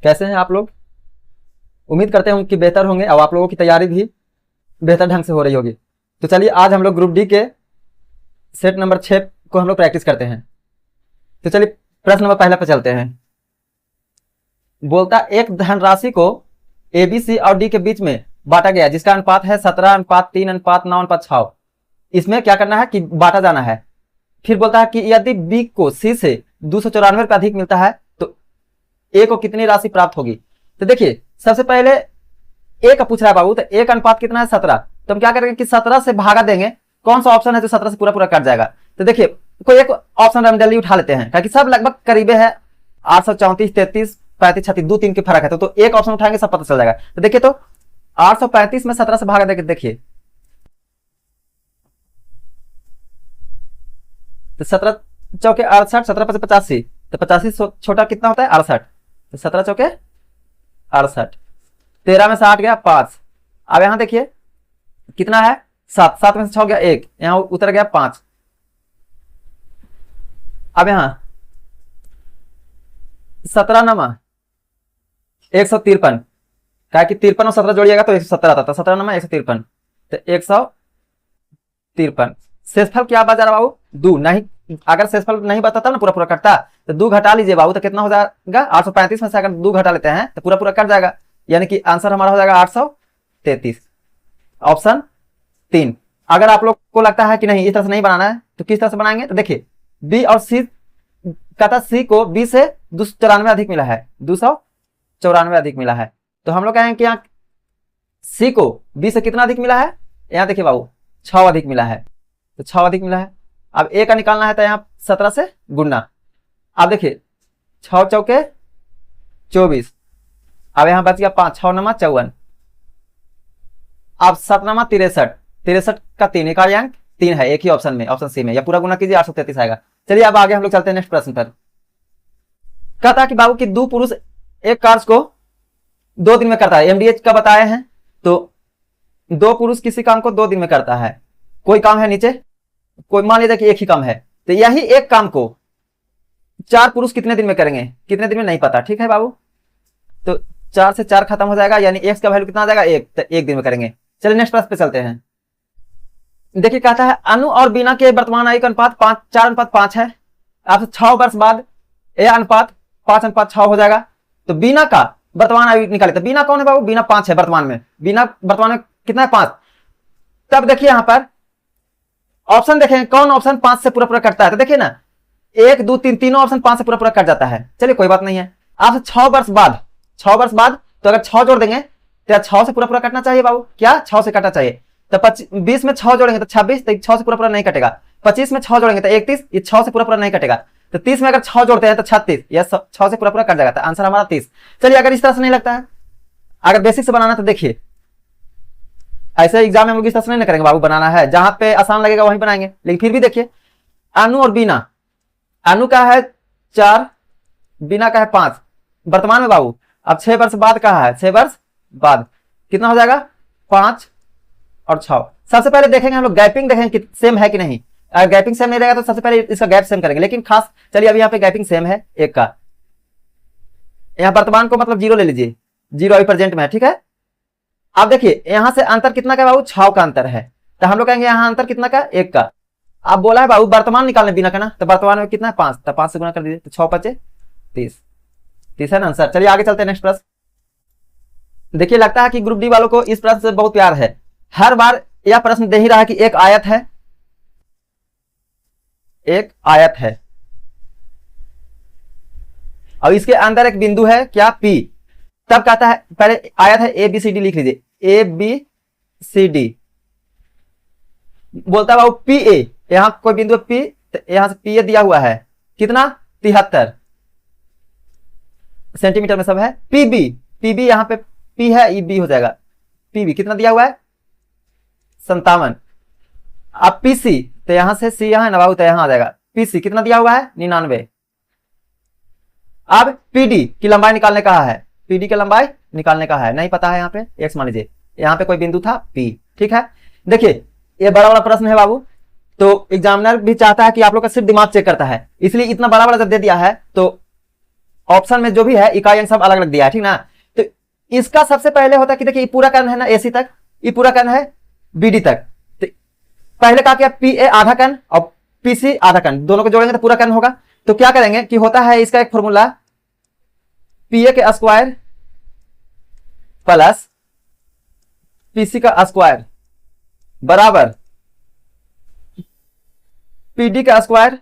कैसे हैं आप लोग? उम्मीद करते हैं कि बेहतर होंगे और आप लोगों की तैयारी भी बेहतर ढंग से हो रही होगी। तो चलिए आज हम लोग ग्रुप डी के सेट नंबर 6 को हम लोग प्रैक्टिस करते हैं। तो चलिए प्रश्न नंबर पहला पर चलते हैं। बोलता एक धनराशि को ए बी सी और डी के बीच में बांटा गया जिसका अनुपात है 17:3:9:6। इसमें क्या करना है कि बांटा जाना है। फिर बोलता है कि यदि बी को सी से 294 रुपये अधिक मिलता है तो ए को कितनी राशि प्राप्त होगी। तो देखिए सबसे पहले ए का पूछ रहा है बाबू, तो ए का अनुपात कितना है 17। तो हम क्या करेंगे कि 17 से भागा देंगे। कौन सा ऑप्शन है जो 17 से पूरा पूरा कट जाएगा। तो देखिए कोई एक ऑप्शन रैंडमली उठा लेते हैं क्योंकि सब लगभग करीबे है। 834, 33, 35, 36 2-3 के फर्क है तो एक ऑप्शन उठाएंगे सब पता चल जाएगा। तो देखिए तो 835 में 17 से भागा देंगे। देखिए तो 17 चौके 68, 17 5 85, तो 85 छोटा कितना होता है 68। तो 17 चौके 68, 13 में से 8 गया 5। अब यहां देखिए कितना है 7, 7 में से 6 गया 1, यहां उतर गया 5। अब यहां 17 नमा 153, क्या कि 53 और 17 जोड़िएगा तो 170 आता था। 17 नमा 153, तो 153। शेषफल क्या बचा रहा बाबू 2। नहीं अगर शेषफल नहीं बताता ना पूरा पूरा कटता तो 2 घटा लीजिए बाबू, तो कितना हो जाएगा 835 में से अगर 2 घटा लेते हैं तो पूरा पूरा कट जाएगा। यानी कि आंसर हमारा हो जाएगा 833, ऑप्शन 3। अगर आप लोग को लगता है कि नहीं इस तरह से नहीं बनाना है तो किस तरह से बनाएंगे। तो देखिए बी और सी कहता सी को बी से 294 अधिक मिला है, 294 अधिक मिला है। तो हम लोग कहेंगे कि यहाँ सी को बी से कितना अधिक मिला है। यहाँ देखिए बाबू 6 अधिक मिला है, तो 6 अधिक मिला है। अब ए का निकालना है तो यहाँ 17 से गुणना। अब देखिए 6 चौके 24, अब यहाँ बच गया 5, 6 नमा 54, अब 7 नमा 63, 63 का 3 का अंक 3 है एक ही ऑप्शन में, ऑप्शन सी में, या पूरा गुना कीजिए 833 आएगा। चलिए अब आगे हम लोग चलते हैं नेक्स्ट प्रश्न पर। कहता है कि बाबू की 2 पुरुष एक कार्य को 2 दिन में करता है। एमडीएच का बताए हैं तो 2 पुरुष किसी काम को 2 दिन में करता है। कोई काम है नीचे, कोई मान लीजिए कि एक ही काम है, तो यही एक काम को 4 पुरुष कितने दिन में करेंगे, कितने दिन में नहीं पता। ठीक है बाबू, तो 4 से 4 खत्म हो जाएगा, यानी एक्स का वैल्यू कितना आ जाएगा 1, तो 1 दिन में करेंगे। चलिए नेक्स्ट प्रश्न पे चलते हैं। देखिए कहता है अनु और बीना के वर्तमान आयु का अनुपात 4:5 है। आपसे 6 वर्ष बाद यह अनुपात 5:6 हो जाएगा। तो बीना का वर्तमान आयु निकाले, तो बीना कौन है बाबू, बीना 5 है वर्तमान में। बीना वर्तमान में कितना है 5। तब देखिए यहां पर ऑप्शन देखें कौन ऑप्शन 5 से पूरा पूरा कटता है। तो देखिए ना 1 2 3 तीनों ऑप्शन 5 से पूरा पूरा कट जाता है। चलिए कोई बात नहीं है। आपसे 6 वर्ष बाद, 6 वर्ष बाद तो अगर 6 जोड़ देंगे तो 6 से पूरा पूरा कटना चाहिए बाबू। क्या 6 से कटना चाहिए। तो 20 में 6 जोड़ेंगे तो 26, तो 6 से पूरा पूरा नहीं कटेगा। 25 में 6 जोड़ेंगे तो 31, ये 6 से पूरा पूरा नहीं कटेगा। तो 30 में अगर 6 जोड़ते हैं तो 36, यह 6 से पूरा पूरा कट जाएगा। तो आंसर हमारा 30। चलिए अगर इस तरह से नहीं लगता है, अगर बेसिक से बनाना तो देखिए ऐसे एग्जाम में हम लोग इस तरह से नहीं करेंगे बाबू, बनाना है जहां पे आसान लगेगा वहीं बनाएंगे। लेकिन फिर भी देखिए अनु और बीना, अनु का है 4, बीना का है 5 वर्तमान में बाबू। अब 6 वर्ष बाद का है, 6 वर्ष बाद कितना हो जाएगा 5 और 6। सबसे पहले देखेंगे हम लोग गैपिंग, देखेंगे कि सेम है कि नहीं। अगर गैपिंग सेम नहीं रहेगा तो सबसे पहले इसका गैप सेम करेंगे। लेकिन खास चलिए अभी यहाँ पे गैपिंग सेम है एक का, यहाँ वर्तमान को मतलब 0 ले लीजिए, 0 अभी प्रेजेंट में है। ठीक है, अब देखिए यहां से अंतर कितना का बाबू 6 का अंतर है। तो हम लोग कहेंगे यहाँ अंतर कितना का 1 का। अब बोला है बाबू वर्तमान निकालने बीना का ना, तो वर्तमान में कितना है 5, तो 5 से गुना कर दीजिए, तो 6 5 30, 30 है ना आंसर। चलिए आगे चलते हैं नेक्स्ट प्रश्न। देखिए लगता है कि ग्रुप डी वालों को इस प्रश्न से बहुत प्यार है। हर बार यह प्रश्न दे ही रहा है कि एक आयत है, एक आयत है और इसके अंदर एक बिंदु है क्या P। तब कहता है पहले आयत है ए बी सी डी लिख लीजिए, ए बी सी डी। बोलता है बाबू पी ए, यहां कोई बिंदु P, यहां से P ए दिया हुआ है कितना 73 सेंटीमीटर में सब है। पीबी, पीबी यहां पे P है, ये B हो जाएगा। पीबी कितना दिया हुआ है 57। अब पीसी तो यहां से सी यहां है ना बाबू, तो यहां आ जाएगा। पीसी कितना दिया हुआ है 99। अब पीडी की लंबाई निकालने का है, पीडी की लंबाई निकालने का है, नहीं पता है यहाँ पे एक्स मान लीजिए, यहाँ पे कोई बिंदु था पी। ठीक है, देखिए ये बड़ा बड़ा प्रश्न है बाबू, तो एग्जामिनर भी चाहता है कि आप लोग का सिर्फ दिमाग चेक करता है, इसलिए इतना बड़ा बड़ा जब दे दिया है तो ऑप्शन में जो भी है इकाई अंक सब अलग अलग दिया है, ठीक ना। तो इसका सबसे पहले होता है कि देखिए ये पूरा कर्ण है ना एसी तक, ये पूरा कर्ण है बीडी तक। तो पहले कहा क्या पी ए आधा कर्ण और पीसी आधा कर्ण, दोनों को जोड़ेंगे तो पूरा कर्ण होगा। तो क्या करेंगे कि होता है इसका एक फॉर्मूला पी ए के स्क्वायर प्लस पीसी का स्क्वायर बराबर पीडी का स्क्वायर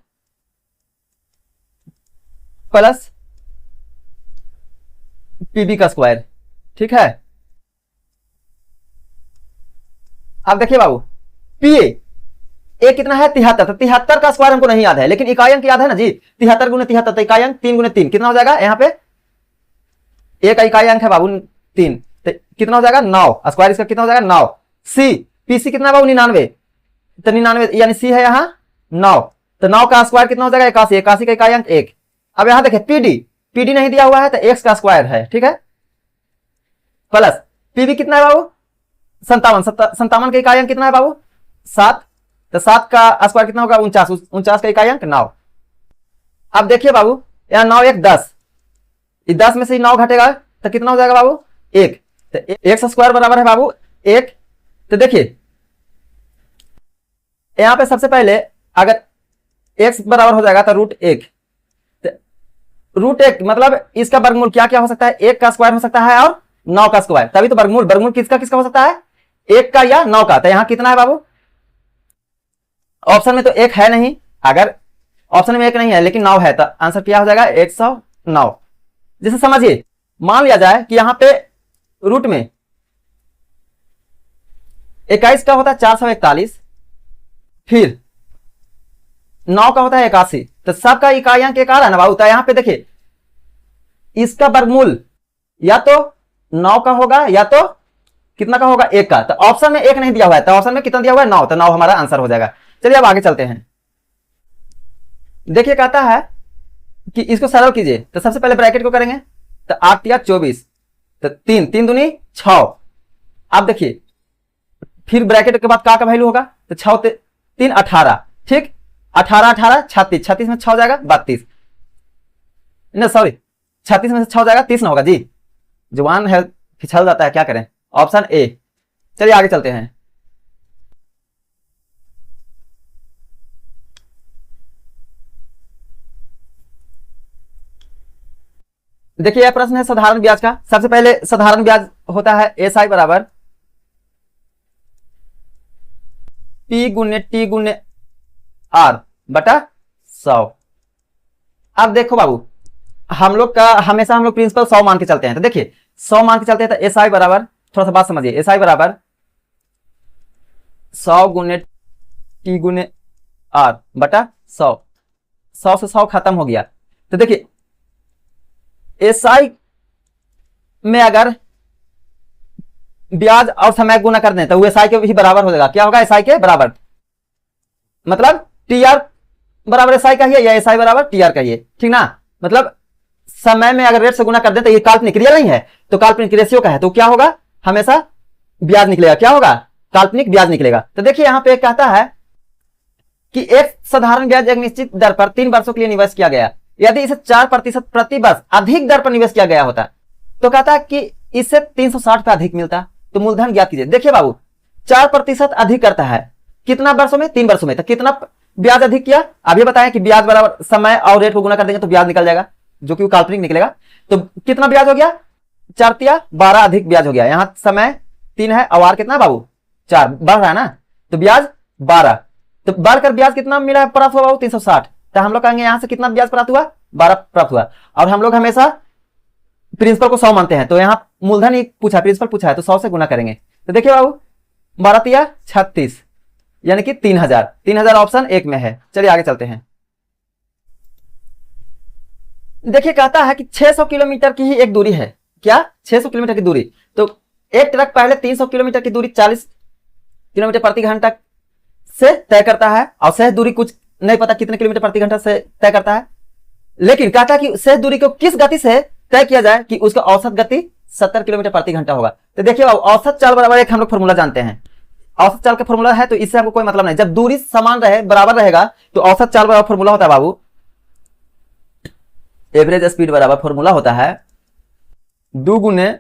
प्लस पीबी का स्क्वायर, ठीक है। अब देखिए बाबू पीए ए कितना है 73, तो 73 का स्क्वायर हमको नहीं याद है, लेकिन इकाई अंक याद है ना जी, 73 गुने 73, तो इकाई अंक 3 गुने 3 कितना हो जाएगा, यहाँ पे एक इकाई अंक है बाबू 3, तो कितना हो जाएगा 9, स्क्वायर इसका कितना हो जाएगा 9। सी पीसी कितना है बाबू 99, तो 99 यानी सी है यहाँ 9, तो 9 का स्क्वायर कितना हो जाएगा 81, 81 का इकाई अंक 1। अब यहां देखिए पीडी, पीडी नहीं दिया हुआ है तो एक्स का स्क्वायर है, ठीक है, प्लस पीबी कितना है बाबू 57, 57 का इकाई अंक कितना है बाबू 7, तो 7 का स्क्वायर कितना होगा 49, 49 का इकाई अंक 9। अब देखिए बाबू यहाँ 9 1 10, 10 में से 9 घटेगा तो कितना हो जाएगा बाबू 1, तो एक्स स्क्वायर बराबर है बाबू 1। तो देखिए यहां पे सबसे पहले अगर x बराबर हो जाएगा तो √1, √1 मतलब इसका वर्गमूल क्या क्या हो सकता है, 1 का स्क्वायर हो सकता है और 9 का स्क्वायर, तभी तो वर्गमूल, वर्गमूल किसका किसका हो सकता है 1 का या 9 का। तो यहां कितना है बाबू, ऑप्शन में तो 1 है नहीं, अगर ऑप्शन में 1 नहीं है लेकिन 9 है तो आंसर क्या हो जाएगा 109। जैसे समझिए मान लिया जाए कि यहां पे रूट में 21 का होता है 441, फिर 9 का होता है 81, तो सबका इकाई अंक 1 आ रहा है ना बाबू। तो यहां पे देखिए इसका वर्गमूल या तो 9 का होगा या तो कितना का होगा 1 का, तो ऑप्शन में 1 नहीं दिया हुआ है, तो ऑप्शन में कितना दिया हुआ है 9, तो 9 हमारा आंसर हो जाएगा। चलिए अब आगे चलते हैं। देखिए कहता है कि इसको सरल कीजिए, तो सबसे पहले ब्रैकेट को करेंगे, तो 8 या 24, तो 3 3 दूनी 6। अब देखिए फिर ब्रैकेट के बाद का वैल्यू होगा, तो 6 3 18, ठीक, 18 18 36, 36 में 6 हो जाएगा 32, नहीं सॉरी 36 में से 6 हो जाएगा 30 ना होगा जी, जुबान है फिसल जाता है, क्या करें, ऑप्शन ए। चलिए आगे चलते हैं। देखिए यह प्रश्न है साधारण ब्याज का। सबसे पहले साधारण ब्याज होता है एसआई बराबर पी गुने टी गुने आर बटा 100। अब देखो बाबू हम लोग का हमेशा हम लोग प्रिंसिपल 100 मान के चलते हैं, तो देखिए 100 मान के चलते हैं, तो एसआई बराबर, थोड़ा सा बात समझिए, एसआई बराबर 100 गुने टी गुने आर बटा 100, 100 से 100 खत्म हो गया। तो देखिए एसआई में अगर ब्याज और समय गुना कर दें तो वो एसआई के भी बराबर हो जाएगा, क्या होगा एसआई के बराबर, मतलब टीआर बराबर एसआई का ही है या एसआई बराबर टीआर का ही है, ठीक ना। मतलब समय में अगर रेट से गुना कर दें तो ये काल्पनिक रियल नहीं है, तो काल्पनिक रेशियो का है, तो क्या होगा हमेशा ब्याज निकलेगा, क्या होगा काल्पनिक ब्याज निकलेगा। तो देखिए यहां पे कहता है कि एक साधारण ब्याज एक निश्चित दर पर 3 वर्षों के लिए निवेश किया गया, यदि इसे 4% प्रति वर्ष अधिक दर पर निवेश किया गया होता तो कहता है कि इससे 360 पे अधिक मिलता, तो मूलधन ज्ञात कीजिए। देखिए बाबू 4% अधिक करता है कितना वर्षों में, 3 वर्षों में, तो कितना ब्याज अधिक किया, अभी बताएं कि ब्याज बराबर समय और रेट को गुना कर देंगे तो ब्याज निकल जाएगा, जो कि काल्पनिक निकलेगा। तो कितना ब्याज हो गया 4 तिया 12 अधिक ब्याज हो गया, यहां समय 3 है और कितना बाबू 4 बढ़ रहा है ना, तो ब्याज 12, तो बढ़कर ब्याज कितना मिला प्राप्त हुआ बाबू 360, तो हम लोग कहेंगे यहां से कितना ब्याज प्राप्त हुआ 12 प्राप्त हुआ। और हम लोग हमेशा प्रिंसिपल को 100 मानते हैं, तो यहां मूलधन ही पूछा, प्रिंसिपल पूछा है तो 100 से गुना करेंगे। तो देखिए बाबू 12 तिया 36 यानी कि 3000, 3000 ऑप्शन 1 में है। चलिए आगे चलते हैं। देखिए कहता है कि 600 किलोमीटर की ही एक दूरी है, क्या 600 किलोमीटर की दूरी, तो एक ट्रक पहले 300 किलोमीटर की दूरी 40 किलोमीटर प्रति घंटा से तय करता है, और शेष दूरी कुछ नहीं पता कितने किलोमीटर प्रति घंटा से तय करता है, लेकिन कहता है कि शेष दूरी को किस गति से तय किया जाए कि उसका औसत गति 70 किलोमीटर प्रति घंटा होगा। तो देखिए औसत चाल बराबर एक हम लोग फॉर्मूला जानते हैं, औसत चाल का फॉर्मूला है, तो इससे हमको कोई मतलब नहीं, जब दूरी समान रहे बराबर रहेगा तो औसत चाल बराबर फॉर्मूला होता है बाबू एवरेज स्पीड बराबर फॉर्मूला होता है 2 गुने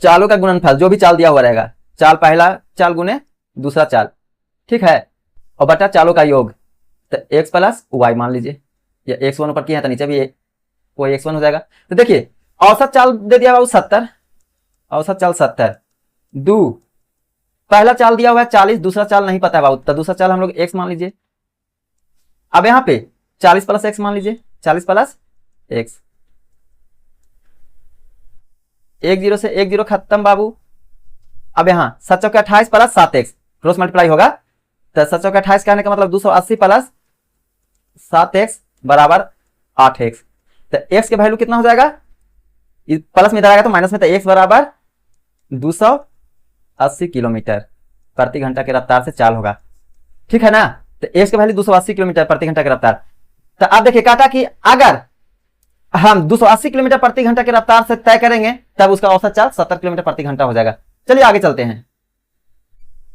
चालों का गुणनफल, जो भी चाल दिया हुआ रहेगा, चाल पहला चाल गुने दूसरा चाल, ठीक है, और बटा चालों का योग। तो x प्लस वाई मान लीजिए, या x1 ऊपर किया है तो नीचे भी कोई x1 हो जाएगा। तो देखिए औसत चाल दे दिया बाबू 70, औसत चाल 70, 2 पहला चाल दिया हुआ है 40, दूसरा चाल नहीं पता है बाबू, तो दूसरा चाल हम लोग x मान लीजिए। अब यहाँ पे 40 प्लस x मान लीजिए, 40 प्लस x, 1 0 से 1 0 खत्म बाबू। अब यहाँ 7 चौके 28 प्लस 7x क्रॉस मल्टीप्लाई होगा, तो 7 चौके 28 कहने का मतलब 280 प्लस 7x बराबर 8x। तो x के वैल्यू कितना हो जाएगा, प्लस में इधर आएगा तो माइनस में, तो x बराबर 280 किलोमीटर प्रति घंटा की रफ्तार से चाल होगा, ठीक है ना। तो x के वैल्यू 280 किलोमीटर प्रति घंटा की रफ्तार। तो आप देखिए कहता कि अगर हम 280 किलोमीटर प्रति घंटा की रफ्तार से तय करेंगे तब उसका औसत चाल 70 किलोमीटर प्रति घंटा हो जाएगा। चलिए आगे चलते हैं।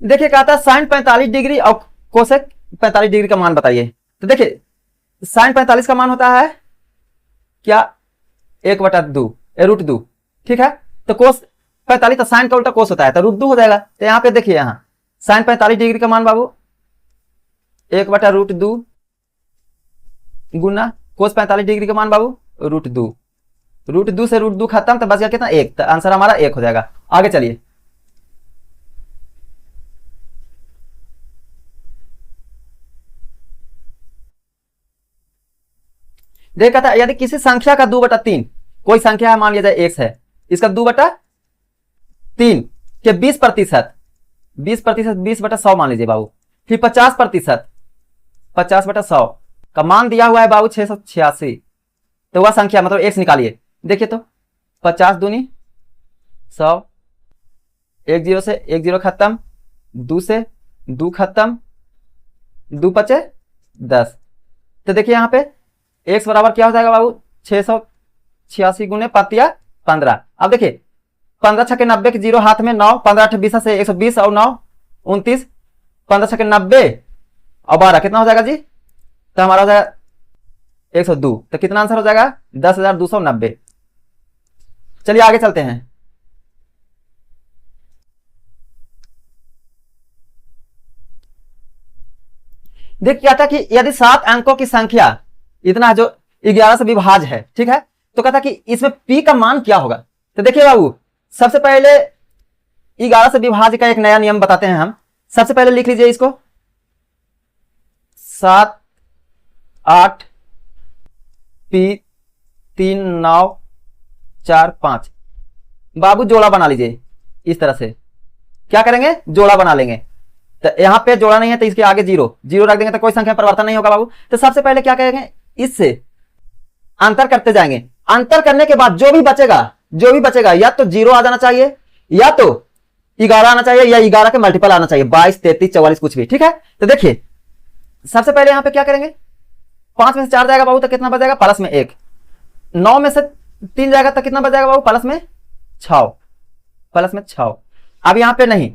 देखिए कहता है साइन 45 डिग्री और कोसेक 45 डिग्री का मान बताइए। तो देखिए साइन 45 का मान होता है क्या, 1/2 √2, ठीक है। तो कोस 45 तो साइन का उल्टा कोस होता है, तो √2 हो जाएगा। तो यहाँ पे देखिए यहाँ साइन 45 डिग्री का मान बाबू 1/√2 गुना कोस 45 डिग्री का मान बाबू √2, √2 से √2 खत्म, तो बच गया कितना 1, तो आंसर हमारा 1 हो जाएगा। आगे चलिए। देखा था यदि किसी संख्या का 2/3, कोई संख्या है मान लिया जाए x है, इसका 2/3 के 20%, 20% मान लीजिए बाबू, फिर 50%, 50/100 का मान दिया हुआ है बाबू 686, तो वह संख्या मतलब x निकालिए। देखिए तो 50 दूनी 100, 1 0 से 1 0 खत्म, 2 से 2 खत्म, 2 पचे 10। तो देखिए यहाँ पे x बराबर क्या हो जाएगा बाबू 686 गुने 15। अब देखिए 15 छके 90 के 0 हाथ में 9, 15 8 20 से 120 और 9 29, 15 छके 90 और 12 कितना हो जाएगा जी, तो हमारा हो जाएगा 102। तो कितना आंसर हो जाएगा 10,290। चलिए आगे चलते हैं। देख क्या था कि यदि 7 अंकों की संख्या इतना जो 11 से विभाज्य है, ठीक है, तो कहता कि इसमें p का मान क्या होगा। तो देखिए बाबू सबसे पहले 11 से विभाज्य का एक नया नियम बताते हैं हम। सबसे पहले लिख लीजिए इसको 7 8 p 3 9 4 5 बाबू जोड़ा बना लीजिए। इस तरह से क्या करेंगे, जोड़ा बना लेंगे। तो यहां पे जोड़ा नहीं है तो इसके आगे 0 रख देंगे तो कोई संख्या परिवर्तन नहीं होगा बाबू। तो सबसे पहले क्या करेंगे, इससे अंतर करते जाएंगे। अंतर करने के बाद जो भी बचेगा या तो 0 आ जाना चाहिए, या तो 11 आना चाहिए, या 11 के मल्टीपल आना चाहिए, 22 33 44 कुछ भी, ठीक है। तो देखिए सबसे पहले यहां पे क्या करेंगे, 5 में से 4 जाएगा बाबू तो कितना बचेगा, प्लस में 1। 9 में से 3 जाएगा तो कितना बचेगा बाबू, प्लस में 6। अब यहां पे नहीं,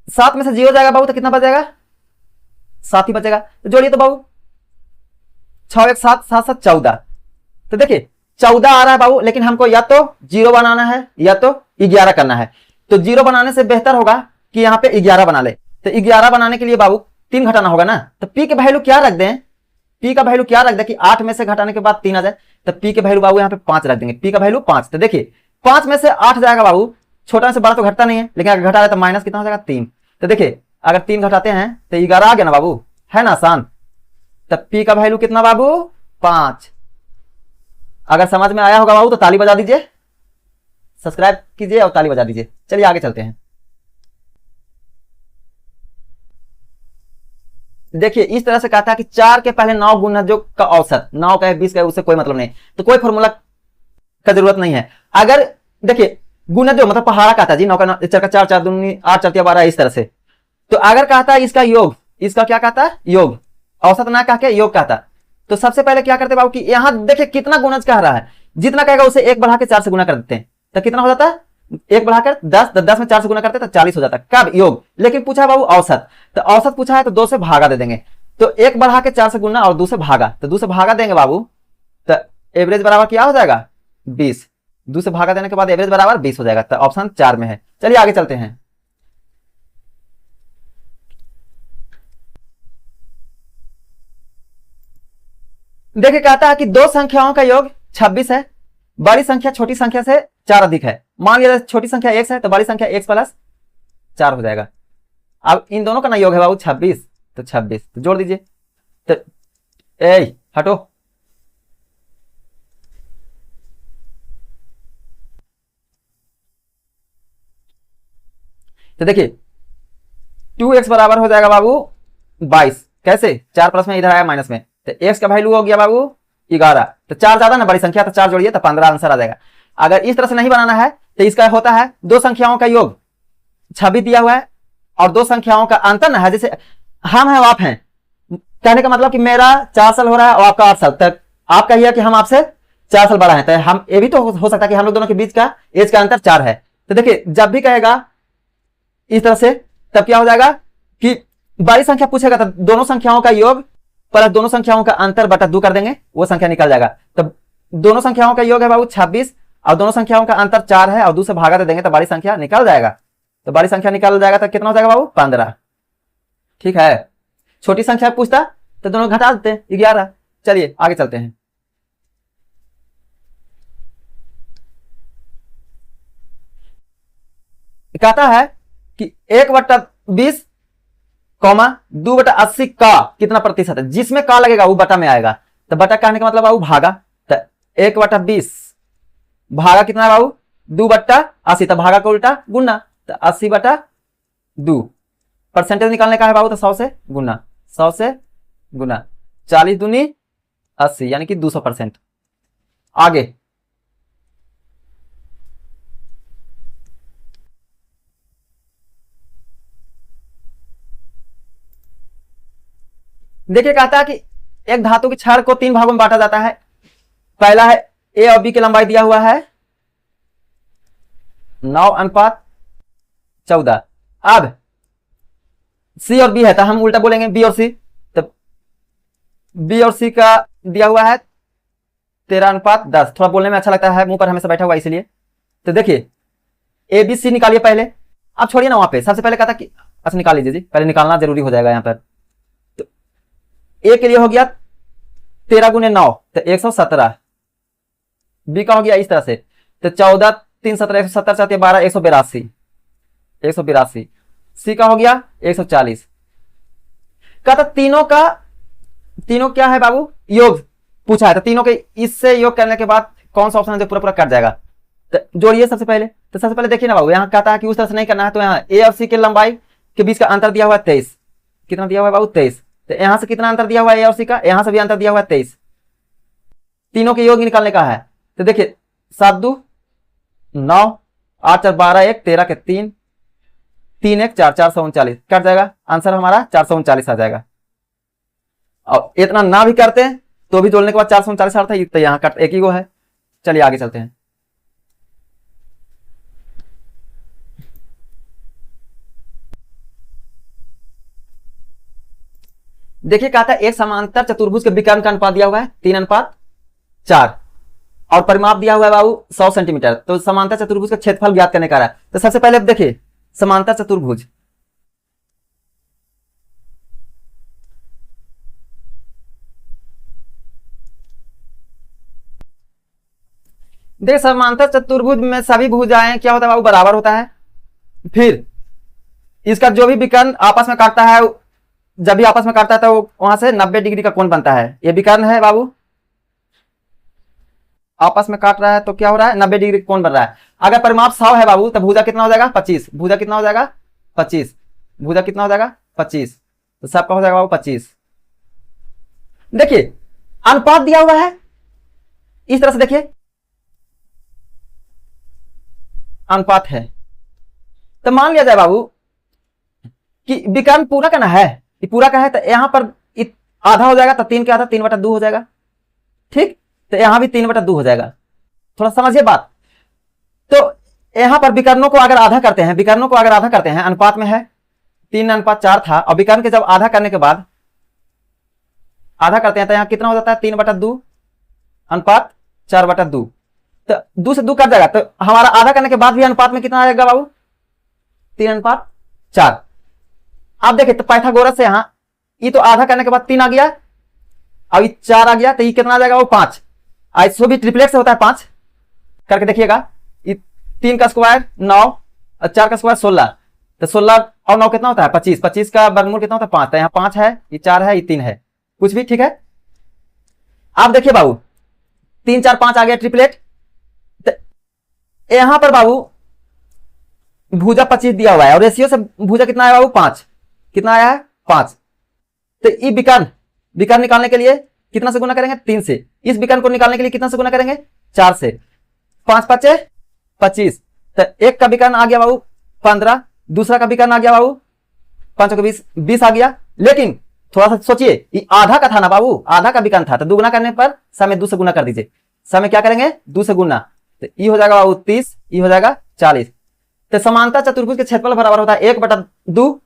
7 में से 0 जाएगा बाबू तो कितना बचेगा, 7 ही बचेगा। तो जोड़िए तो बाबू 6 1 7 7 7 14। तो देखिए 14 आ रहा है बाबू, लेकिन हमको या तो 0 बनाना है या तो 11 करना है। तो 0 बनाने से बेहतर होगा कि यहाँ पे 11 बना ले। तो 11 बनाने के लिए बाबू 3 घटाना होगा ना। तो p के वैल्यू क्या रख दें, p का वैल्यू क्या रख दें कि 8 में से घटाने के बाद 3 आ जाए। तो p के वैल्यू बाबू यहाँ पे 5 रख देंगे, p का वैल्यू 5। तो देखिए 5 में से 8 जाएगा बाबू, छोटा से बड़ा तो घटता नहीं है, लेकिन अगर घटा रहे तो माइनस कितना हो जाएगा 3। तो देखिए अगर 3 घटाते हैं तो 11 आ गया ना बाबू, है ना आसान। तब p का वैल्यू कितना बाबू 5। अगर समझ में आया होगा बाबू तो ताली बजा दीजिए, सब्सक्राइब कीजिए और ताली बजा दीजिए। चलिए आगे चलते हैं। देखिए इस तरह से कहता है कि 4 के पहले 9 गुणजों का औसत, 9 का है 20 का है, उससे कोई मतलब नहीं, तो कोई फॉर्मूला का जरूरत नहीं है। अगर देखिए गुणजों मतलब पहाड़ा कहता है जी, 9 का 4 का 4 4 दूनी 8 4 12 इस तरह से। तो अगर कहता है इसका योग, इसका क्या कहता है योग, औसत ना कह के योग कहता। तो सबसे पहले क्या करते बाबू कि यहां देखिए कितना गुणज कह रहा है, जितना कहेगा उसे 1 बढ़ा के 4 से गुना कर देते हैं। तो कितना हो जाता है, 1 बढ़ाकर 10, 10 में 4 से गुना करते तो 40 हो जाता है। कब योग, लेकिन पूछा है बाबू औसत, तो औसत पूछा है तो 2 से भागा दे देंगे। तो 1 बढ़ा के 4 से गुना और 2 से भागा, तो 2 से भागा देंगे बाबू तो एवरेज बराबर क्या हो जाएगा 20, 2 से भागा देने के बाद एवरेज बराबर 20 हो जाएगा। तो ऑप्शन 4 में है। चलिए आगे चलते हैं। देखिए कहता है कि दो संख्याओं का योग 26 है, बड़ी संख्या छोटी संख्या से 4 अधिक है। मान लिया छोटी संख्या x है तो बड़ी संख्या x प्लस 4 हो जाएगा। अब इन दोनों का ना योग है बाबू 26, तो 26 तो जोड़ दीजिए। तो हटो, तो देखिए 2x बराबर हो जाएगा बाबू 22। कैसे? 4 प्लस में इधर आया माइनस में, तो x का वैल्यू हो गया बाबू 11। तो 4 ज्यादा ना बड़ी संख्या, तो 4 जोड़िए तो 15 आंसर आ जाएगा। अगर इस तरह से नहीं बनाना है तो इसका होता है दो संख्याओं का योग 26 दिया हुआ है और दो संख्याओं का अंतर ना है, जैसे हम हैं और आप हैं, कहने का मतलब कि मेरा 4 साल हो रहा है और आपका 8 साल, तक आप कहिए कि हम आपसे 4 साल बड़ा है, तो हम ये भी तो हो सकता है कि हम लोग दोनों के बीच का एज का अंतर 4 है। तो देखिए जब भी कहेगा इस तरह से तब क्या हो जाएगा कि बड़ी संख्या पूछेगा तो दोनों संख्याओं का योग प्लस दोनों संख्याओं का अंतर बटा 2 कर देंगे, वो संख्या निकल जाएगा। तब दोनों संख्याओं का योग है बाबू 26 और दोनों संख्याओं का अंतर 4 है और 2 से भागा दे देंगे तो बड़ी संख्या निकल जाएगा। तो बड़ी संख्या निकल जाएगा तो कितना हो जाएगा बाबू 15। ठीक है। छोटी संख्या पूछता तो दोनों घटा देते 11। चलिए आगे चलते हैं। कहता है कि 1/20 कॉमा 2/80 का कितना प्रतिशत है, जिसमें का लगेगा वो बटा में आएगा। तो बटा कहने का मतलब बाबू भागा, तो 1/20 भागा कितना है बाबू 2/80, तो भागा को उल्टा गुना, तो 80/2। परसेंटेज निकालने का है बाबू तो 100 से गुना, 100 से गुना, 40 दूनी 80 यानी कि 200%। आगे देखिए कहता है कि एक धातु की छड़ को 3 भागों में बांटा जाता है। पहला है ए और बी की लंबाई दिया हुआ है 9:14। अब सी और बी है तो हम उल्टा बोलेंगे बी और सी, तो बी और सी का दिया हुआ है 13:10। थोड़ा बोलने में अच्छा लगता है, मुंह पर हमेशा बैठा हुआ इसलिए। तो देखिए ए बी सी निकालिए पहले। आप छोड़िए ना वहां पे, सबसे पहले कहता कि अच्छा निकाल लीजिए जी, पहले निकालना जरूरी हो जाएगा यहाँ पर। तो ए के लिए हो गया 13 × 9 तो 117। बी का हो गया इस तरह से, तो 14 3 17 170 4 12 182। सी का हो गया 140। कहता तीनों क्या है बाबू योग पूछा है, तो तीनों के इससे योग करने के बाद कौन सा ऑप्शन है जो पूरा पूरा कट जाएगा। तो जोड़िए सबसे पहले। तो सबसे पहले देखिए ना बाबू, यहाँ कहता है कि उस तरह से नहीं करना है, तो यहाँ ए और सी के लंबाई के बीच का अंतर दिया हुआ है 23। कितना दिया हुआ है बाबू 23। तो यहाँ से कितना अंतर दिया हुआ है ए और सी का, यहाँ से भी अंतर दिया हुआ है 23। तीनों के योग निकालने का है। तो देखिए 7 2 9 8 4 12 1 13 के 3 3 1 4 439 कट जाएगा। आंसर हमारा 439 आ जाएगा। और इतना ना भी करते हैं तो भी जोड़ने के बाद 439 आता है, तो यहाँ कट एक ही गो है। चलिए आगे चलते हैं। देखिए कहता है एक समांतर चतुर्भुज के विकर्ण का अनुपात दिया हुआ है 3:4 और परिमाप दिया हुआ है बाबू 100 सेंटीमीटर। तो समांतर चतुर्भुज का क्षेत्रफल ज्ञात करने का है। तो सबसे पहले अब देखिए समांतर चतुर्भुज, देखिए समांतर चतुर्भुज में सभी भुजाएं क्या होता है बाबू बराबर होता है। फिर इसका जो भी विकर्ण आपस में काटता है, जब भी आपस में काटता है तो वहां से 90 डिग्री का कोण बनता है। ये विकर्ण है बाबू, आपस में काट रहा है तो क्या हो रहा है 90 डिग्री कोण बन रहा है। अगर परिमाप 100 है बाबू तो भुजा कितना हो जाएगा 25। भुजा कितना हो जाएगा 25। भुजा कितना हो जाएगा 25। तो सबका हो जाएगा बाबू 25। देखिए अनुपात दिया हुआ है इस तरह से, देखिए अनुपात है तो मान लिया जाए बाबू कि विकर्ण पूरा का ना है, ये पूरा का है, तो यहां पर आधा हो जाएगा तो 3 के आधा 3/2 हो जाएगा। ठीक, तो यहां भी 3/2 हो जाएगा। थोड़ा समझिए बात। तो यहां पर विकर्णों को अगर आधा करते हैं, अनुपात में है 3:4 था, और विकर्ण के जब आधा करने के बाद आधा करते हैं तो यहां कितना हो जाता है 3/2 अनुपात 4/2। तो 2 से 2 कट जाएगा, तो हमारा आधा करने के बाद भी अनुपात में कितना आएगा बाबू? 3:4। आप देखें तो पाइथागोरस से यहाँ ये तो आधा करने के बाद 3 आ गया, अब ये 4 आ गया, तो ये कितना आ जाएगा? वो 5। आइसो भी ट्रिपलेट से होता है 5, करके देखिएगा। ये 3 का स्क्वायर 9 और 4 का स्क्वायर 16, तो 16 और 9 कितना होता है? 25। 25 का वर्गमूल कितना होता है? 5। तो यहाँ 5 है, ये 4 है, ये 3 है, कुछ भी ठीक है। आप देखिए बाबू 3 4 5 आ गया ट्रिपलेट। तो यहां पर बाबू भुजा 25 दिया हुआ है और रेशियो से भुजा कितना है बाबू? 5। कितना आया है? 5। तो ये विकर्ण निकालने के लिए कितना से गुना करेंगे? 3 से। इस विकर्ण को निकालने के लिए कितना से गुना करेंगे? 4 से। 5 5 25। तो एक का विकर्ण आ गया बाबू 15, दूसरा का विकर्ण आ गया बाबू 5 को 20, 20 आ गया। लेकिन थोड़ा सा सोचिए, ये आधा का था ना बाबू, आधा का विकर्ण था, तो दुगुना करने पर समय 2 से गुना कर दीजिए। समय क्या करेंगे? 2 से गुना, तो ये हो जाएगा बाबू 30, ये हो जाएगा 40। तो समांतर चतुर्भुज के क्षेत्रफल बराबर होता है 1/2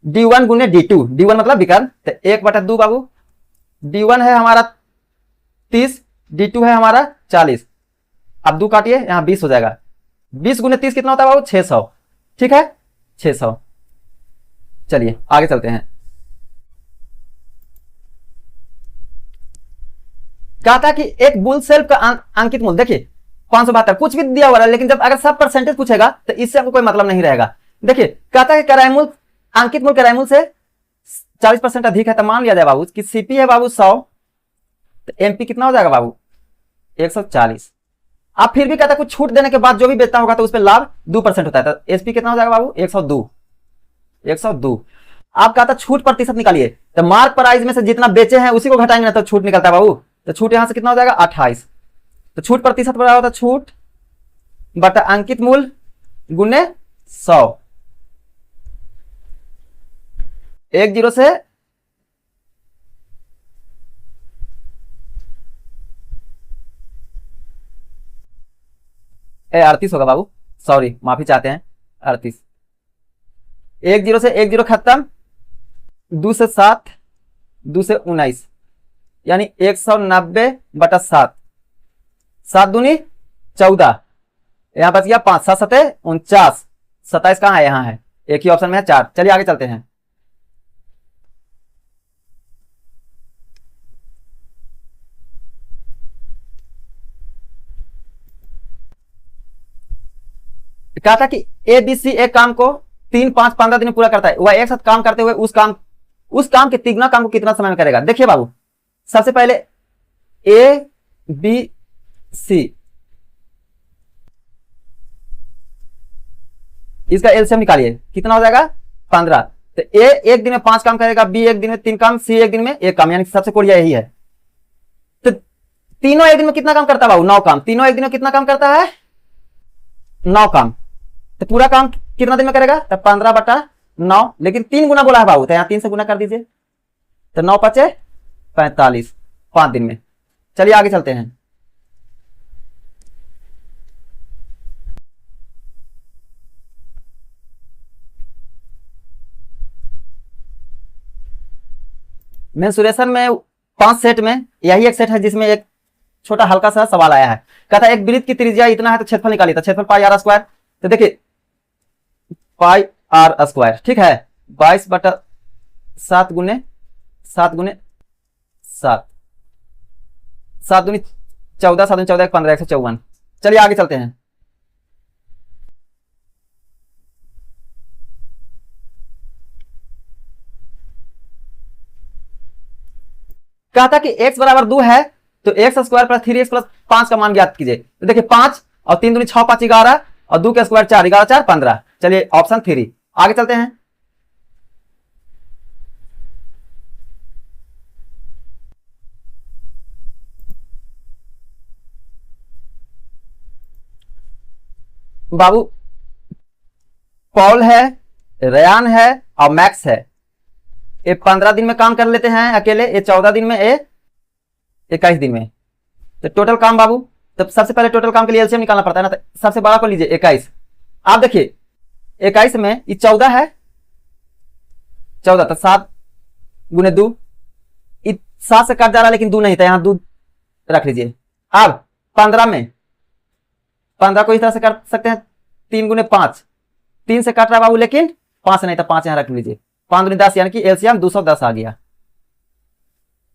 d1 गुने d2। d1 मतलब विकर्ण, तो 1/2 बाबू। d1 है हमारा 30, d2 है हमारा 40। अब 2 काटिए, यहां 20 हो जाएगा। 20 गुने 30 कितना होता है बाबू? 600। ठीक है, 600। चलिए आगे चलते हैं। कहा था कि एक बुल सेल्फ का अंकित मूल्य देखिए 572, कुछ भी दिया हुआ है, लेकिन जब अगर सब परसेंटेज पूछेगा तो इससे आपको कोई मतलब नहीं रहेगा। देखिए कहता है किराया मूल्य, अंकित मूल्य किराया मूल्य से 40% अधिक है, तो मान लिया जाए बाबू कि सीपी है बाबू 100, तो एमपी कितना हो जाएगा बाबू? 140। आप फिर भी कहता है कुछ छूट देने के बाद जो भी बेचता होगा तो उस पर लाभ 2% होता है, तो एसपी कितना हो जाएगा बाबू? 102। 102। आप कहता छूट प्रतिशत निकालिए, तो मार्क प्राइस में से जितना बेचे हैं उसी को घटाएंगे ना, तो छूट निकलता है बाबू। तो छूट यहां से कितना हो जाएगा? 28। तो छूट प्रतिशत बराबर होता है छूट बटा अंकित मूल्य गुने 100। 10 से ए 38 होगा बाबू, सॉरी माफी चाहते हैं, 38। 10 से 10 खत्म, 2 से 7, 2 से 19, यानी 190/7। 7 दूनी 14, यहां बच गया 5, 7 7 49, 27 कहां है? यहां है, एक ही ऑप्शन में है 4। चलिए आगे चलते हैं। कहा था कि एबीसी एक काम को 3 5 15 दिन में पूरा करता है, वह एक साथ काम करते हुए उस काम के तिगुना काम को कितना समय में करेगा? देखिए बाबू सबसे पहले ए बी सी, इसका एलसीएम निकालिए, कितना हो जाएगा? 15। तो ए एक दिन में 5 काम करेगा, बी एक दिन में 3 काम, सी एक दिन में 1 काम, यानी सबसे कोड़िया यही है। तो तीनों एक दिन में कितना काम करता है बाबू? 9 काम। तीनों एक दिन में कितना काम करता है? 9 काम। तो पूरा काम कितना दिन में करेगा? तो 15/9, लेकिन 3 गुना बोला है बाबू, तो यहां 3 से गुना कर दीजिए, तो 9 5 45, 5 दिन में। चलिए आगे चलते हैं। मेंसुरेशन में 5 सेट में यही एक सेट है जिसमें एक छोटा हल्का सा सवाल आया है। कहता है एक वृत्त की त्रिज्या इतना है तो क्षेत्रफल निकालिए, तो क्षेत्रफल पाई आर स्क्वायर। तो देखिए पाई आर स्क्वायर, ठीक है, 22/7 गुने 7 गुने 7, 7 दूनी 14, 7 दूनी 14, 15, 154। चलिए आगे चलते हैं। कहता कि x बराबर 2 है तो x square plus 3x plus 5 का मान ज्ञात कीजिए। तो देखिए 5 और 3 दूनी 6, 5 11 और 2 का स्क्वायर 4, 11 4 15। चलिए ऑप्शन 3। आगे चलते हैं। बाबू पॉल है, रयान है और मैक्स है, ये 15 दिन में काम कर लेते हैं अकेले, ये 14 दिन में, ये 21 दिन में। तो टोटल काम बाबू, तो सबसे पहले टोटल काम के लिए एलसीएम निकालना पड़ता है ना, तो सबसे बड़ा को लीजिए 21। आप देखिए 21 में ये 14 है, 14 तो 7 गुने 2, 7 से कट जा रहा है लेकिन 2 नहीं था, यहां 2 रख लीजिए। अब 15 में 15 को इस तरह से कर सकते हैं, 3 गुने 5, 3 से काट रहा है बाबू, लेकिन 5 नहीं था, 5 यहाँ रख लीजिए, 5 दूनी 10 यानी कि एलसीएम 210 आ गया।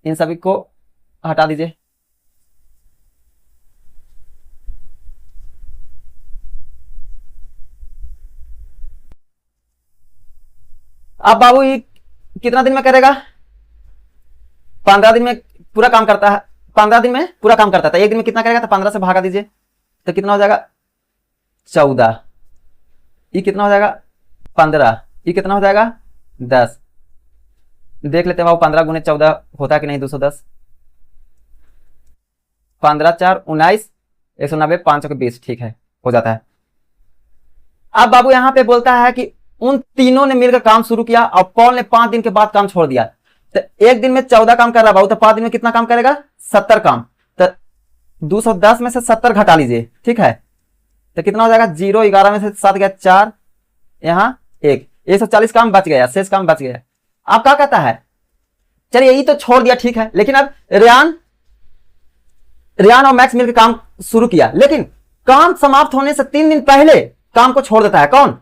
इन सभी को हटा दीजिए। अब बाबू ये कितना दिन में करेगा? 15 दिन में पूरा काम करता है, 15 दिन में पूरा काम करता था, एक दिन में कितना करेगा? तो 15 से भागा दीजिए, तो कितना हो जाएगा? 14। ये कितना हो जाएगा? 15। ये कितना हो जाएगा? 10। देख लेते हैं बाबू 15 गुने 14 होता है कि नहीं? 210। 15 4 19, 190, 5 के 20, ठीक है, हो जाता है। अब बाबू यहां पे बोलता है कि उन तीनों ने मिलकर काम शुरू किया और पॉल ने 5 दिन के बाद काम छोड़ दिया। तो एक दिन में 14 काम कर रहा बाबू, तो 5 दिन में कितना काम करेगा? 70 काम। तो 210 में से 70 घटा लीजिए, ठीक है, तो कितना हो जाएगा? 0, 11 में से 7 गया 4, यहां 1, 140 काम बच गया, शेष काम बच गया। आप क्या कहता है? चलिए यही तो छोड़ दिया, ठीक है, लेकिन अब रियान और मैक्स मिलकर काम शुरू किया, लेकिन काम समाप्त होने से 3 दिन पहले काम को छोड़ देता है। कौन?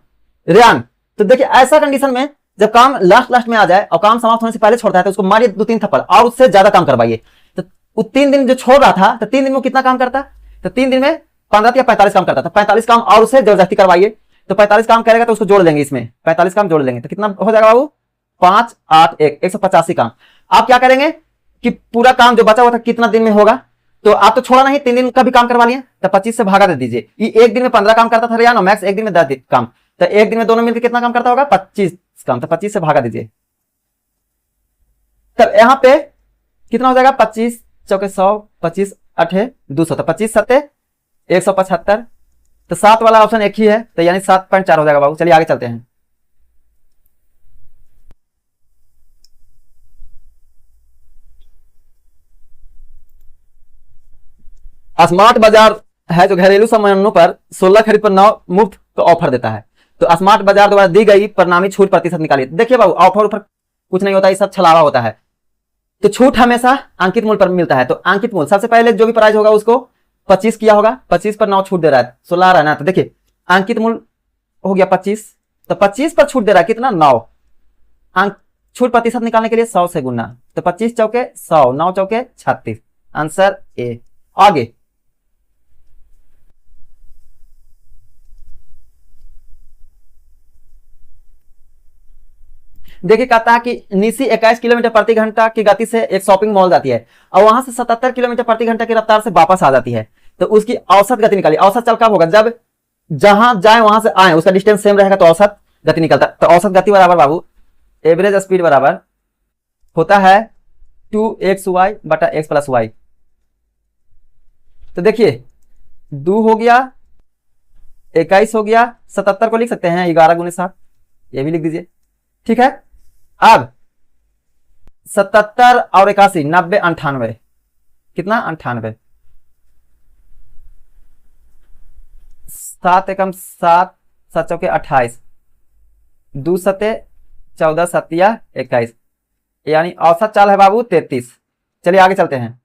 रियान। तो देखिए ऐसा कंडीशन में जब काम लास्ट में आ जाए और काम समाप्त होने से पहले छोड़ता है, तो उसको मारिए 2-3 थप्पड़ और उससे ज्यादा काम करवाइए। तो वो 3 दिन जो छोड़ रहा था, तो 3 दिन में कितना काम करता? तो 3 दिन में 15 या 45 काम करता था, 45 काम और उससे जबरदस्ती करवाइए। तो 45 काम करेगा तो उसको जोड़ लेंगे, इसमें 45 काम जोड़ लेंगे, तो कितना हो जाएगा बाबू? 5 8 1, 185 काम। आप क्या करेंगे कि पूरा काम जो बचा हुआ था कितना दिन में होगा? तो आप तो छोड़ा नहीं, 3 दिन का भी काम करवा लिए, तो 25 से भागा दे दीजिए। ये एक दिन में 15 काम करता था रियान और मैक्स एक दिन में 10 काम, तो एक दिन में दोनों मिलकर कितना काम करता होगा? 25 काम, तो 25 से भागा दीजिए। तब यहां पे कितना हो जाएगा? 25 चौके 100, 25 8 200, तो 25 7 175। तो 7 वाला ऑप्शन एक ही है, तो यानी 7.4 हो जाएगा बाबू। चलिए आगे चलते हैं। स्मार्ट बाजार है जो घरेलू सामानों पर 16 खरीद पर 9 मुफ्त तो ऑफर देता है। तो स्मार्ट बाजार द्वारा दी गई परिणामी छूट प्रतिशत निकालिए। देखिए बाबू ऑफर ऊपर कुछ नहीं होता, ये सब छलावा होता है। तो छूट हमेशा अंकित मूल्य पर मिलता है। तो अंकित मूल्य सबसे पहले जो भी प्राइस होगा उसको 25 किया होगा, 25 पर 9 छूट दे रहा है, 16 आ रहा है ना। तो देखिए अंकित मूल्य हो गया 25, तो 25 पर छूट दे रहा है कितना? 9। अंक छूट प्रतिशत निकालने के लिए 100 से गुना, तो 25 चौके 100, 9 चौके 36, आंसर ए। आगे देखिए कहता है कि निशी 21 किलोमीटर प्रति घंटा की गति से एक शॉपिंग मॉल जाती है और वहां से 77 किलोमीटर प्रति घंटा की रफ्तार से वापस आ जाती है। तो उसकी औसत गति निकालिए। औसत चल कब होगा? जब जहां जाए वहां से आए उसका डिस्टेंस सेम रहेगा तो औसत गति निकलता है। तो औसत गति बराबर बाबू एवरेज स्पीड बराबर होता है 2xy बटा x प्लस वाई। तो देखिए 2 हो गया, 21 हो गया, 77 को लिख सकते हैं 11 गुने 7, ये भी लिख दीजिए, ठीक है। अब 77 और 81, 90 98, कितना? 98। 7 एकम 7, 7 चौके 28, 2 सते 14, 7 या 21, यानी औसत चाल है बाबू 33। चलिए आगे चलते हैं।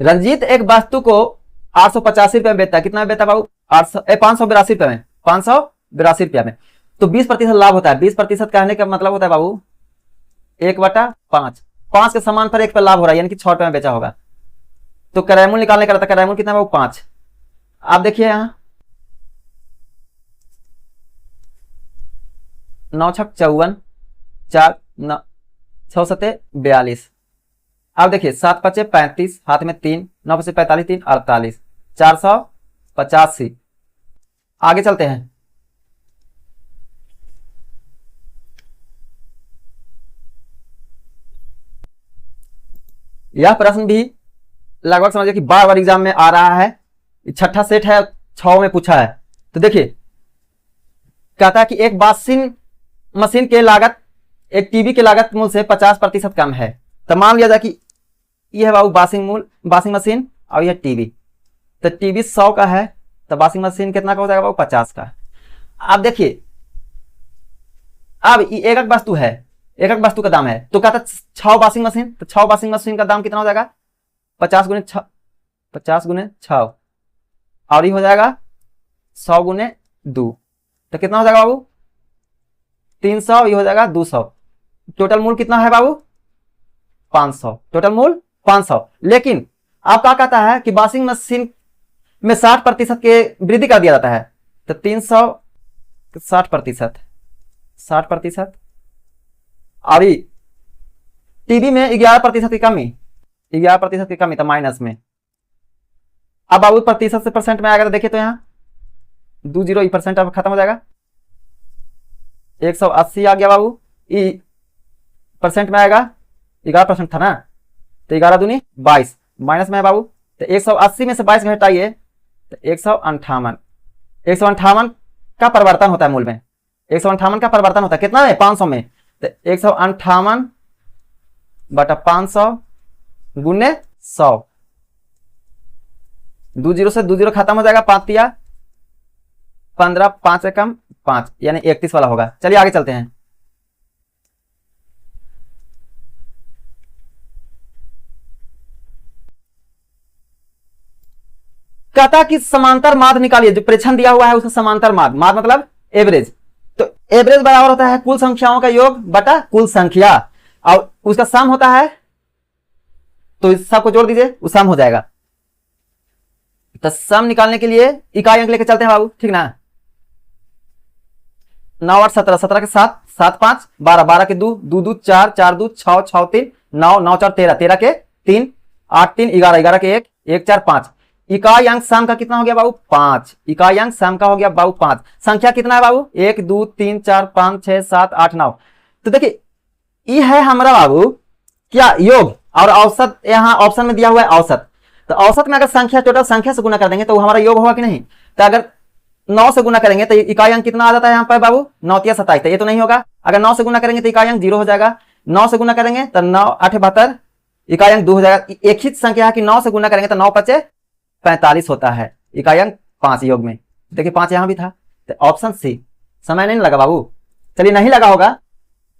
रंजीत एक वस्तु को 885 रुपए में बेचता है। कितना में बेचता बाबू? 582 रुपए में, 582 रुपया में। तो 20% लाभ होता है। 20% कहने का मतलब होता है बाबू 1/5, 5 के समान पर 1 पर लाभ हो रहा है, यानी कि 6 रुपए में बेचा होगा। तो क्रयमूल्य निकालने का रहता है। क्रयमूल्य कितना बाबू? 5। आप देखिए यहां 9 छक 54, 4 6 सते 42। अब देखिए 7 पचे 35, हाथ में 3, 9 पचे 45, 3 48, 485। आगे चलते हैं। यह प्रश्न भी लगभग समझिए कि बार बार एग्जाम में आ रहा है। छठा सेट है, 6 में पूछा है। तो देखिए कहता है कि एक वॉशिंग मशीन के लागत एक टीवी के लागत मूल्य से 50% कम है। तो मान लिया जाए कि यह है बाबू वॉशिंग मशीन और यह टीवी। तो टीवी 100 का है, तो वॉशिंग मशीन कितना का हो जाएगा बाबू? 50 का। आप देखिए अब एक एक वस्तु है, एक एक वस्तु का दाम है, तो कहता 6 वॉशिंग मशीन, तो 6 वॉशिंग मशीन का दाम कितना हो जाएगा 50 गुने 6, 50 गुने 6, और ये हो जाएगा 100 गुने 2, तो कितना हो जाएगा बाबू 300, ये हो जाएगा 200। टोटल मूल कितना है बाबू 500, टोटल मूल 500। लेकिन आप क्या कहता है कि वॉशिंग मशीन में 60% के वृद्धि कर दिया जाता है, तो 300 60%, 60%, और टीवी में 11% की कमी, 11% की कमी, तो माइनस में। अब बाबू प्रतिशत से परसेंट में आएगा, तो देखिए तो यहाँ 20 परसेंट अब खत्म हो जाएगा, 180 आ गया बाबू, ई परसेंट में आएगा 11% था ना, तो 11 दूनी 22, माइनस में है बाबू, तो 180 में से 22 घटाइए तो 158, 158 का परिवर्तन होता है मूल में, 158 का परिवर्तन होता है कितना है 500 में, तो 158 बटा 500 गुने 100, 20 से 20 खत्म हो जाएगा, 5 दिया 15, 5 से कम 5, यानी 31 वाला होगा। चलिए आगे चलते हैं। कहता कि समांतर माध्य निकालिए, जो प्रेक्षण दिया हुआ है उसका समांतर माध्य, माध्य मतलब एवरेज, तो एवरेज बराबर होता है कुल संख्याओं का योग बटा कुल संख्या, और उसका सम होता है, तो इस सब को जोड़ दीजिए, वो सम हो जाएगा। तो सम निकालने के लिए इकाई अंक लेके चलते हैं बाबू, ठीक ना। 9 8 17, 17 के 7, 7 5 12, 12 के 2, 2 2 4, 4 2 6, 6 3 9, 9 4 13, 13 के 3, 8 3 11, 11 के 1, 1 4 5। इकाई अंक सम का कितना हो गया बाबू 5, इकाई अंक सम का हो गया बाबू 5। संख्या कितना है बाबू 1 2 3 4 5 6 7 8 9। तो देखिए ये है हमारा बाबू क्या योग, और औसत यहाँ ऑप्शन में दिया हुआ है औसत, तो औसत में अगर संख्या टोटल संख्या से गुना कर देंगे तो वो हमारा योग होगा कि नहीं। तो अगर 9 से गुना करेंगे तो इकाई अंक कितना आ जाता है यहाँ पर बाबू 9 3 27, तो ये तो नहीं होगा। अगर 9 से गुना करेंगे तो इकाई अंक 0 हो जाएगा, 9 से गुना करेंगे तो 9 8 72, इकाई अंक 2 हो जाएगा। एक ही संख्या है कि 9 से गुना करेंगे तो 9 5 45 होता है, इकाई अंक 5 योग में। देखिए 5 यहाँ भी था, तो ऑप्शन सी। समय नहीं लगा बाबू, चलिए नहीं लगा होगा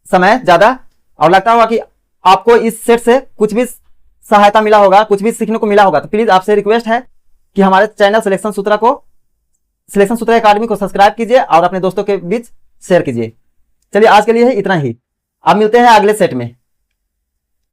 समय ज्यादा, और लगता होगा कि आपको इस सेट से कुछ भी सहायता मिला होगा, कुछ भी सीखने को मिला होगा, तो प्लीज आपसे रिक्वेस्ट है कि हमारे चैनल सिलेक्शन सूत्रा अकादमी को सब्सक्राइब कीजिए और अपने दोस्तों के बीच शेयर कीजिए। चलिए आज के लिए इतना ही, अब मिलते हैं अगले सेट में।